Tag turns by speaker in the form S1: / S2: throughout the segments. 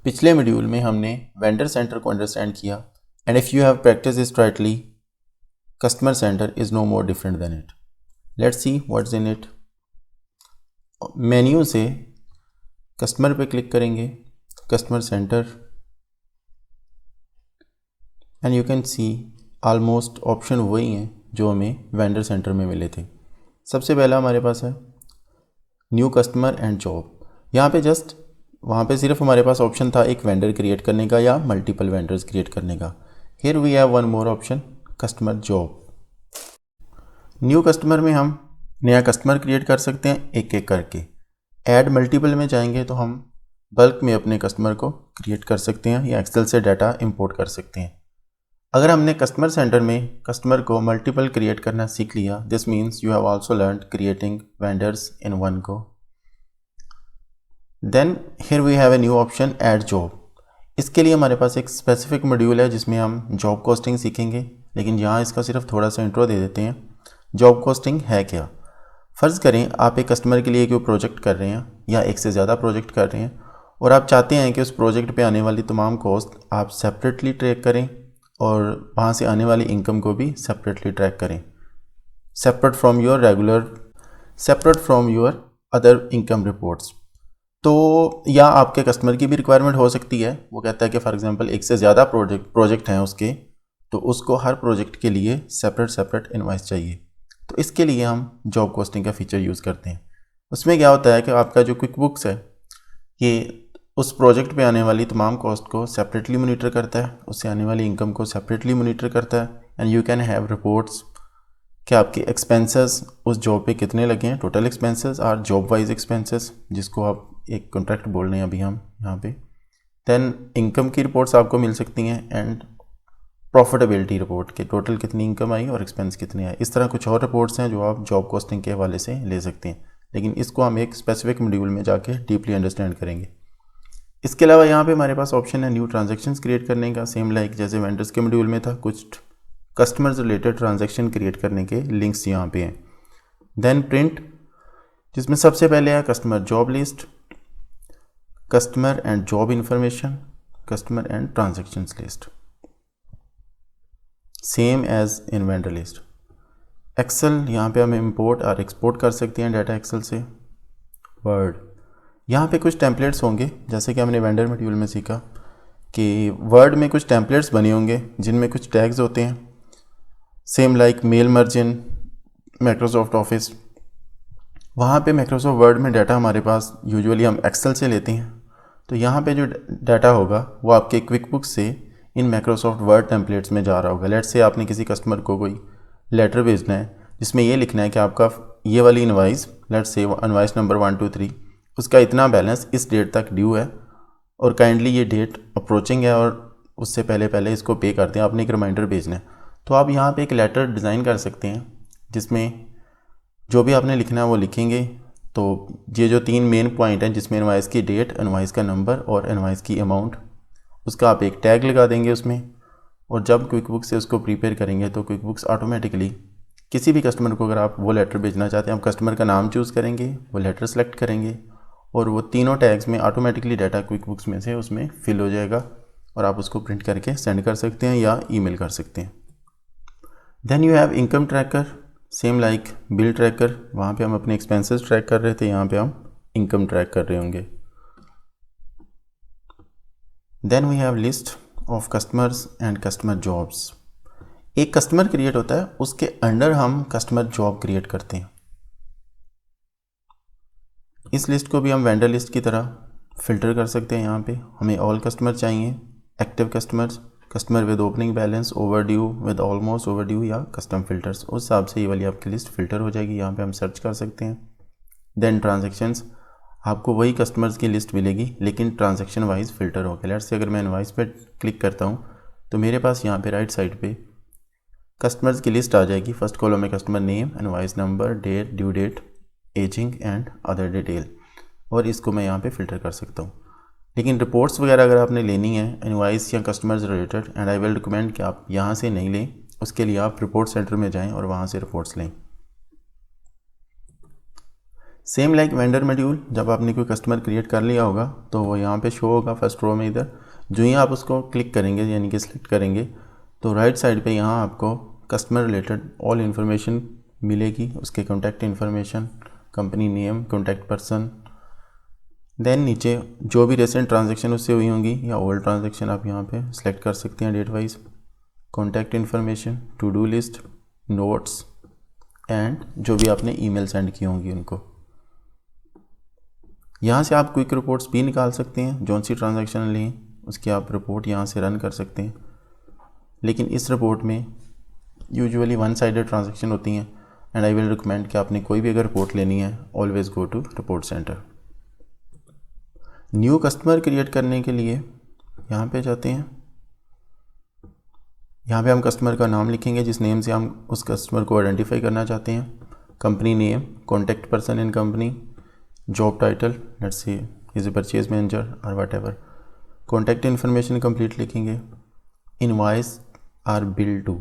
S1: पिछले मॉड्यूल में हमने वेंडर सेंटर को अंडरस्टैंड किया and if you have practice this rightly customer centre is no more different than it. Let's see what's in it. Menu से customer पे click करेंगे, customer centre, and you can see almost option वही हैं जो हमें vendor centre में मिले थे. सबसे पहला हमारे पास है न्यू कस्टमर एंड जॉब. यहाँ पे जस्ट वहाँ पे सिर्फ हमारे पास ऑप्शन था एक वेंडर क्रिएट करने का या मल्टीपल वेंडर्स क्रिएट करने का. Here we have one more option, customer job. New customer में हम नया कस्टमर क्रिएट कर सकते हैं एक एक करके. ऐड मल्टीपल में जाएंगे तो हम बल्क में अपने कस्टमर को क्रिएट कर सकते हैं या एक्सेल से डाटा इंपोर्ट कर सकते हैं. अगर हमने कस्टमर सेंटर में कस्टमर को मल्टीपल क्रिएट करना सीख लिया, this means you have also learned creating vendors in one go. Then here we have a new option add job. इसके लिए हमारे पास एक स्पेसिफिक मॉड्यूल है जिसमें हम जॉब कॉस्टिंग सीखेंगे, लेकिन यहाँ इसका सिर्फ थोड़ा सा इंट्रो दे देते हैं. जॉब कॉस्टिंग है क्या? फ़र्ज़ करें आप एक कस्टमर के लिए कोई प्रोजेक्ट कर रहे हैं या एक से ज़्यादा प्रोजेक्ट कर रहे हैं और आप चाहते हैं कि उस प्रोजेक्ट पे आने वाली तमाम कॉस्ट आप सेपरेटली ट्रैक करें और वहाँ से आने वाली इनकम को भी सेपरेटली ट्रैक करें, separate from your other income reports. तो या आपके कस्टमर की भी रिक्वायरमेंट हो सकती है, वो कहता है कि फॉर एग्जांपल एक से ज़्यादा प्रोजेक्ट हैं उसके, तो उसको हर प्रोजेक्ट के लिए सेपरेट इनवॉइस चाहिए. तो इसके लिए हम जॉब कॉस्टिंग का फीचर यूज़ करते हैं. उसमें क्या होता है कि आपका जो क्विक बुक्स है ये उस प्रोजेक्ट पे आने वाली तमाम कॉस्ट को सेपरेटली मॉनिटर करता है, उससे आने वाली इनकम को सेपरेटली मॉनिटर करता है. And you can have reports कि आपके एक्सपेंसेस उस जॉब पे कितने लगे हैं, टोटल एक्सपेंसेस और जॉब वाइज एक्सपेंसेस, जिसको आप एक कॉन्ट्रैक्ट बोल रहे हैं अभी हम यहाँ पे. देन इनकम की रिपोर्ट्स आपको मिल सकती हैं एंड प्रॉफिटेबिलिटी रिपोर्ट के टोटल कितनी इनकम आई और एक्सपेंस कितने आए. इस तरह कुछ और रिपोर्ट्स हैं जो आप जॉब कॉस्टिंग के हवाले से ले सकते हैं, लेकिन इसको हम एक स्पेसिफिक मॉड्यूल में जाके डीपली अंडरस्टैंड करेंगे. इसके अलावा यहाँ पे हमारे पास ऑप्शन है न्यू ट्रांजैक्शंस क्रिएट करने का. सेम लाइक जैसे वेंडर्स के मॉड्यूल में था, कुछ कस्टमर्स रिलेटेड ट्रांजैक्शन क्रिएट करने के लिंक्स यहाँ पे हैं. देन प्रिंट, जिसमें सबसे पहले है customer job list, customer and job information, customer and transactions list, same as in vendor list. Excel, यहाँ पे हम इंपोर्ट और एक्सपोर्ट कर सकते हैं डाटा एक्सेल से. वर्ड, यहाँ पे कुछ टेम्पलेट्स होंगे जैसे कि हमने वेंडर मॉड्यूल में सीखा कि वर्ड में कुछ टेम्पलेट्स बने होंगे जिनमें कुछ टैग्स होते हैं. Same like mail margin, Microsoft Office. वहाँ पे माइक्रोसॉफ्ट वर्ड में डाटा हमारे पास यूजुअली हम एक्सेल से लेते हैं, तो यहाँ पे जो डाटा होगा वो आपके क्विक बुक से इन माइक्रोसॉफ्ट वर्ड टेम्पलेट्स में जा रहा होगा. लेट्स से आपने किसी कस्टमर को कोई लेटर भेजना है जिसमें ये लिखना है कि आपका ये वाली invoice, let's say invoice number 1 2 3, उसका इतना बैलेंस इस डेट तक ड्यू है और काइंडली ये डेट अप्रोचिंग है और उससे पहले इसको पे करते हैं, आपने एक रिमाइंडर भेजना है. तो आप यहाँ पे एक लेटर डिज़ाइन कर सकते हैं जिसमें जो भी आपने लिखना है वो लिखेंगे. तो ये जो 3 मेन पॉइंट हैं जिसमें इनवाइस की डेट, इनवाइस का नंबर और इनवाइस की अमाउंट, उसका आप एक टैग लगा देंगे उसमें. और जब क्विक बुक से उसको प्रिपेयर करेंगे तो क्विक बुक्स ऑटोमेटिकली किसी भी कस्टमर को अगर आप वो लेटर भेजना चाहते हैं, आप कस्टमर का नाम चूज़ करेंगे, वो लेटर सेलेक्ट करेंगे और वो तीनों टैग्स में ऑटोमेटिकली डाटा क्विक बुक्स में से उसमें फिल हो जाएगा और आप उसको प्रिंट करके सेंड कर सकते हैं या ईमेल कर सकते हैं. Then you have income tracker, same like bill tracker. वहाँ पे हम अपने एक्सपेंसेस ट्रैक कर रहे थे, यहाँ पे हम इनकम ट्रैक कर रहे होंगे. Then we have list of customers and customer jobs. एक कस्टमर क्रिएट होता है, उसके अंडर हम कस्टमर जॉब क्रिएट करते हैं. इस लिस्ट को भी हम वेंडर लिस्ट की तरह फ़िल्टर कर सकते हैं. यहाँ पे हमें ऑल कस्टमर चाहिए, active customers, customer with opening balance, overdue, with almost overdue या कस्टम फिल्टर्स. उस हिसाब से ये वाली आपकी लिस्ट फ़िल्टर हो जाएगी. यहाँ पे हम सर्च कर सकते हैं. देन ट्रांजैक्शंस, आपको वही कस्टमर्स की लिस्ट मिलेगी लेकिन ट्रांजैक्शन वाइज फ़िल्टर होगा. लेट्स से अगर मैं इनवाइस पे क्लिक करता हूँ तो मेरे पास यहाँ पे राइट साइड पे कस्टमर्स की लिस्ट आ जाएगी. फर्स्ट कॉलम में customer name, invoice number, date, due date, ageing and other detail, और इसको मैं यहाँ पे फ़िल्टर कर सकता हूँ. लेकिन रिपोर्ट्स वगैरह अगर आपने लेनी है इनवाइस या customers related, and I will recommend कि आप यहाँ से नहीं लें, उसके लिए आप रिपोर्ट सेंटर में जाएं और वहाँ से रिपोर्ट्स लें. सेम लाइक वेंडर मॉड्यूल, जब आपने कोई कस्टमर क्रिएट कर लिया होगा तो वो यहाँ पे शो होगा फर्स्ट रो में इधर। जो ही आप उसको क्लिक करेंगे यानी कि सिलेक्ट करेंगे तो राइट साइड पे यहाँ आपको कस्टमर रिलेटेड ऑल इन्फॉर्मेशन मिलेगी, उसके contact information, company name, contact person. Then नीचे जो भी रिसेंट ट्रांजैक्शन उससे हुई होंगी या ओल्ड ट्रांजैक्शन आप यहाँ पे सिलेक्ट कर सकते हैं date wise, contact information, to do list, notes and जो भी आपने ईमेल सेंड की होंगी उनको। यहाँ से आप क्विक रिपोर्ट्स भी निकाल सकते हैं, जौन सी ट्रांजैक्शन ली उसकी आप रिपोर्ट यहाँ से रन कर सकते हैं। लेकिन इस रिपोर्ट में यूजुअली वन साइडेड ट्रांजैक्शन होती हैं एंड आई विल रिकमेंड कि आपने कोई भी अगर रिपोर्ट लेनी है always go to report centre. New customer create करने के लिए यहाँ पे जाते हैं, यहाँ पे हम कस्टमर का नाम लिखेंगे जिस नेम से हम उस कस्टमर को आइडेंटिफाई करना चाहते हैं, company name, contact person in company, job title let's say is a purchase manager और whatever, contact information complete लिखेंगे, इनवॉइस आर बिल टू,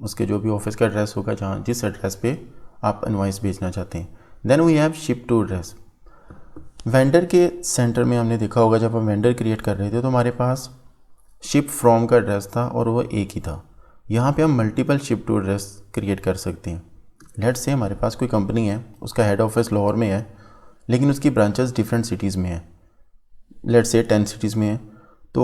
S1: उसके जो भी ऑफिस का एड्रेस होगा जहाँ जिस एड्रेस पे आप इनवॉइस भेजना चाहते हैं। Then we have ship to address. Vendor के सेंटर में हमने देखा होगा जब हम वेंडर क्रिएट कर रहे थे तो हमारे पास शिप फ्रॉम का एड्रेस था और वो एक ही था। यहाँ पे हम multiple ship to address create कर सकते हैं। लेट्स से हमारे पास कोई कंपनी है, उसका हेड ऑफिस लाहौर में है लेकिन उसकी ब्रांचेस डिफरेंट सिटीज़ में है, लेट्स से 10 सिटीज़ में है। तो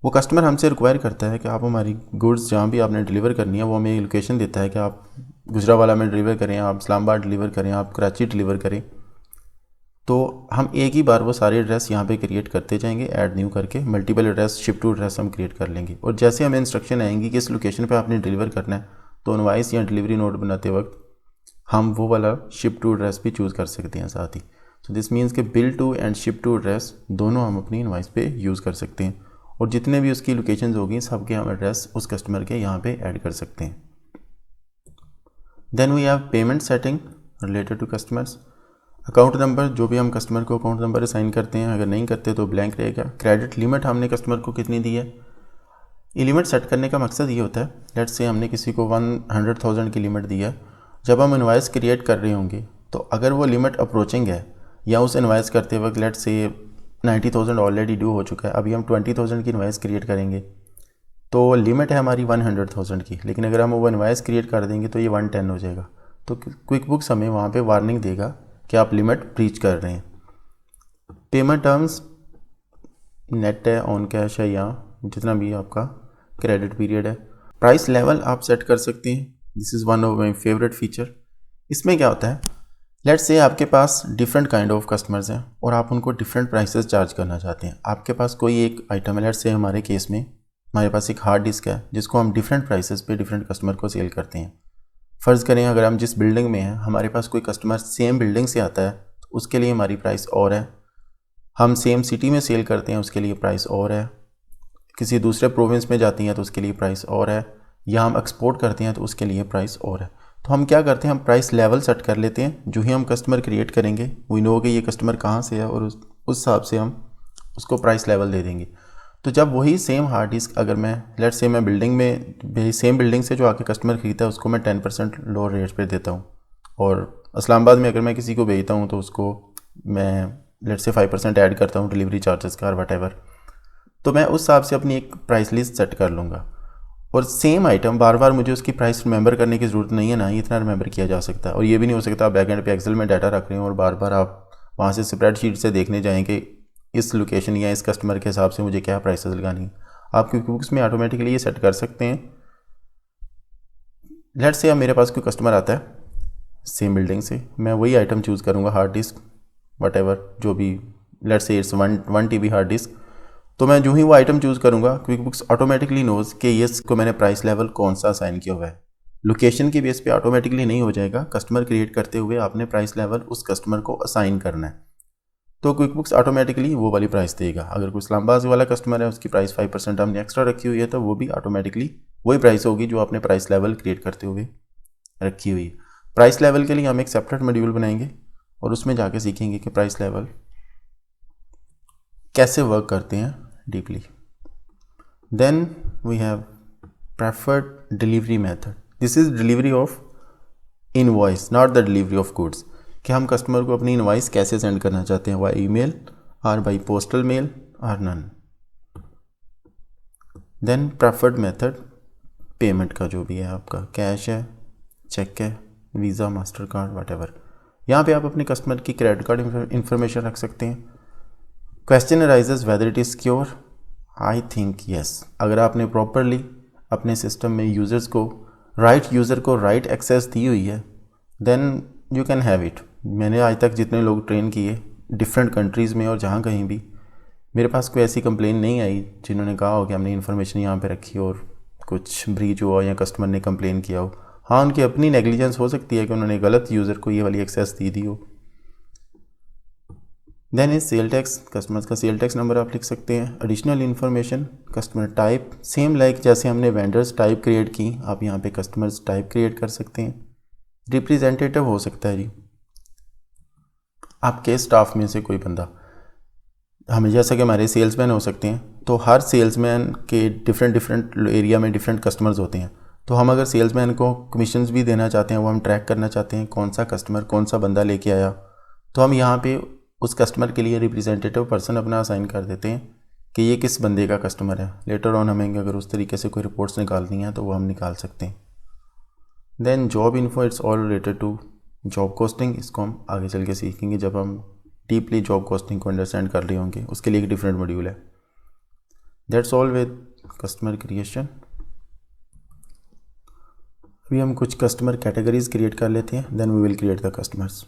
S1: वो कस्टमर हमसे रिक्वायर करता है कि आप हमारी गुड्स जहाँ भी आपने डिलीवर करनी है वो हमें लोकेशन देता है कि आप गुजरावाला में डिलीवर करें, आप इस्लामाबाद डिलीवर करें, आप कराची डिलीवर करें। तो हम एक ही बार वो सारे एड्रेस यहाँ पे क्रिएट करते जाएंगे, ऐड न्यू करके multiple address, ship to address हम क्रिएट कर लेंगे। और जैसे हमें इंस्ट्रक्शन आएंगी कि इस लोकेशन पे आपने डिलीवर करना है तो इनवॉइस या डिलीवरी नोट बनाते वक्त हम वो वाला शिप टू एड्रेस भी चूज़ कर सकते हैं साथ ही। सो दिस मीन्स कि bill to and ship to address दोनों हम अपनी इनवॉइस पे यूज़ कर सकते हैं और जितने भी उसकी लोकेशंस होगी सबके हम एड्रेस उस कस्टमर के यहाँ पे ऐड कर सकते हैं। Then we have payment setting related to customers. Account number, जो भी हम कस्टमर को अकाउंट नंबर असाइन करते हैं, अगर नहीं करते तो ब्लैंक रहेगा। क्रेडिट लिमिट हमने कस्टमर को कितनी दी है, ये लिमिट सेट करने का मकसद ये होता है, लेट्स से हमने किसी को 100,000 की लिमिट दी है, जब हम इनवॉइस क्रिएट कर रहे होंगे तो अगर वो लिमिट अप्रोचिंग है या उस इनवॉइस करते वक्त लेट्स से 90,000 ऑलरेडी ड्यू हो चुका है, अभी हम 20,000 की इनवॉइस क्रिएट करेंगे तो लिमिट है हमारी 100,000 की, लेकिन अगर हम वो इनवॉइस क्रिएट कर देंगे तो ये 110 हो जाएगा। तो क्विक बुक्स हमें वहाँ पे वार्निंग देगा कि आप लिमिट ब्रीच कर रहे हैं। पेमेंट टर्म्स नेट है, ऑन कैश है या जितना भी आपका क्रेडिट पीरियड है। प्राइस लेवल आप सेट कर सकते हैं, this is one of my favourite feature. इसमें क्या होता है, लेट्स से आपके पास डिफरेंट काइंड ऑफ कस्टमर्स हैं और आप उनको डिफरेंट प्राइसेस चार्ज करना चाहते हैं। आपके पास कोई एक आइटम है, लेट्स से हमारे केस में हमारे पास एक हार्ड डिस्क है जिसको हम डिफरेंट प्राइसेस पे डिफरेंट कस्टमर को सेल करते हैं। फ़र्ज़ करें अगर हम जिस बिल्डिंग में हैं हमारे पास कोई कस्टमर सेम बिल्डिंग से आता है तो उसके लिए हमारी प्राइस और है, हम सेम सिटी में सेल करते हैं उसके लिए प्राइस और है, किसी दूसरे प्रोविंस में जाती हैं तो उसके लिए प्राइस और है, या हम एक्सपोर्ट करते हैं तो उसके लिए प्राइस और है। तो हम क्या करते हैं, हम प्राइस लेवल सेट कर लेते हैं। जो ही हम कस्टमर क्रिएट करेंगे वी नो कि ये कस्टमर कहाँ से है और उस हिसाब से हम उसको प्राइस लेवल दे देंगे। तो जब वही सेम हार्ड डिस्क अगर मैं लेट्स से मैं बिल्डिंग में सेम बिल्डिंग से जो आके कस्टमर खरीदता है उसको मैं 10% लोअर रेट पे देता हूँ, और इस्लामाबाद में अगर मैं किसी को भेजता हूँ तो उसको मैं लेट्स से 5% ऐड करता हूँ डिलीवरी चार्जेस का और वट एवर। तो मैं उस हिसाब से अपनी एक प्राइस लिस्ट सेट कर लूँगा और सेम आइटम बार बार मुझे उसकी प्राइस रिमेंबर करने की ज़रूरत नहीं है, ना ही इतना रिमेंबर किया जा सकता है। और ये भी नहीं हो सकता आप बैकएंड पे एक्सेल में डाटा रख रहे हो और बार बार आप वहाँ से स्प्रेडशीट से देखने जाएँ कि इस लोकेशन या इस कस्टमर के हिसाब से मुझे क्या प्राइसेस लगानी है। आप क्विक बुक्स में ऑटोमेटिकली ये सेट कर सकते हैं। लेट्स से अब मेरे पास कोई कस्टमर आता है सेम बिल्डिंग से, मैं वही आइटम चूज़ करूँगा, हार्ड डिस्क वट एवर जो भी, let's say it's 1 TB hard disk. तो मैं जो ही वो आइटम चूज़ करूँगा क्विक बुक्स ऑटोमेटिकली नोज़ कि ये इसको मैंने प्राइस लेवल कौन सा असाइन किया हुआ है। लोकेशन के बेस पे ऑटोमेटिकली नहीं हो जाएगा, कस्टमर क्रिएट करते हुए आपने प्राइस लेवल उस कस्टमर को असाइन करना है। तो क्विक बुक्स ऑटोमेटिकली वो वाली प्राइस देगा। अगर कोई इस्लामाबाद वाला कस्टमर है उसकी प्राइस 5% हमने एक्स्ट्रा रखी हुई है तो वो भी ऑटोमेटिकली वही प्राइस होगी जो आपने प्राइस लेवल क्रिएट करते हुए रखी हुई है। प्राइस लेवल के लिए हम एक सेपरेट मॉड्यूल बनाएंगे और उसमें जाके सीखेंगे कि प्राइस लेवल कैसे वर्क करते हैं deeply. Then we have preferred delivery method. This is delivery of invoice, not the delivery of goods. कि हम कस्टमर को अपनी इनवॉइस कैसे सेंड करना चाहते हैं, बाई ईमेल और बाई पोस्टल मेल और none. Then preferred method payment का जो भी है, आपका कैश है, चेक है, वीज़ा, मास्टर कार्ड, वटेवर। यहाँ पे आप अपने कस्टमर की क्रेडिट कार्ड इंफॉर्मेशन रख सकते हैं। Question arises whether it is secure, I think yes. अगर आपने प्रॉपरली अपने सिस्टम में यूज़र्स को यूज़र को राइट एक्सेस दी हुई है, then you can have it. मैंने आज तक जितने लोग ट्रेन किए डिफरेंट कंट्रीज़ में और जहाँ कहीं भी, मेरे पास कोई ऐसी कंप्लेन नहीं आई जिन्होंने कहा हो कि हमने इन्फॉर्मेशन यहाँ पे रखी और कुछ ब्रीच हुआ या कस्टमर ने कंप्लेन किया हो। हाँ, उनकी अपनी नेग्लिजेंस हो सकती है कि उन्होंने गलत यूज़र को ये वाली एक्सेस दी हो। Then is sale tax, customers का सेल टैक्स नंबर आप लिख सकते हैं। Additional information, customer type, same like जैसे हमने वेंडर्स टाइप क्रिएट की, आप यहाँ पे कस्टमर्स टाइप क्रिएट कर सकते हैं। रिप्रेजेंटेटिव हो सकता है जी, आपके स्टाफ में से कोई बंदा, हमें जैसा कि हमारे सेल्समैन हो सकते हैं, तो हर सेल्समैन के डिफरेंट एरिया में डिफरेंट कस्टमर्स होते हैं। तो हम अगर सेल्समैन को कमीशंस भी देना चाहते हैं, वो हम ट्रैक करना चाहते हैं कौन सा कस्टमर कौन सा बंदा लेके आया, तो हम यहाँ पे उस कस्टमर के लिए रिप्रेजेंटेटिव पर्सन अपना असाइन कर देते हैं कि ये किस बंदे का कस्टमर है। लेटर ऑन हमें अगर उस तरीके से कोई रिपोर्ट्स निकालनी है तो वो हम निकाल सकते हैं। Then job info, it's all related to job costing. इसको हम आगे चल के सीखेंगे जब हम डीपली जॉब कॉस्टिंग को अंडरस्टैंड कर रहे होंगे, उसके लिए एक डिफरेंट मॉड्यूल है। That's all with customer creation. अभी हम कुछ कस्टमर कैटेगरीज क्रिएट कर लेते हैं, then we will create the customers.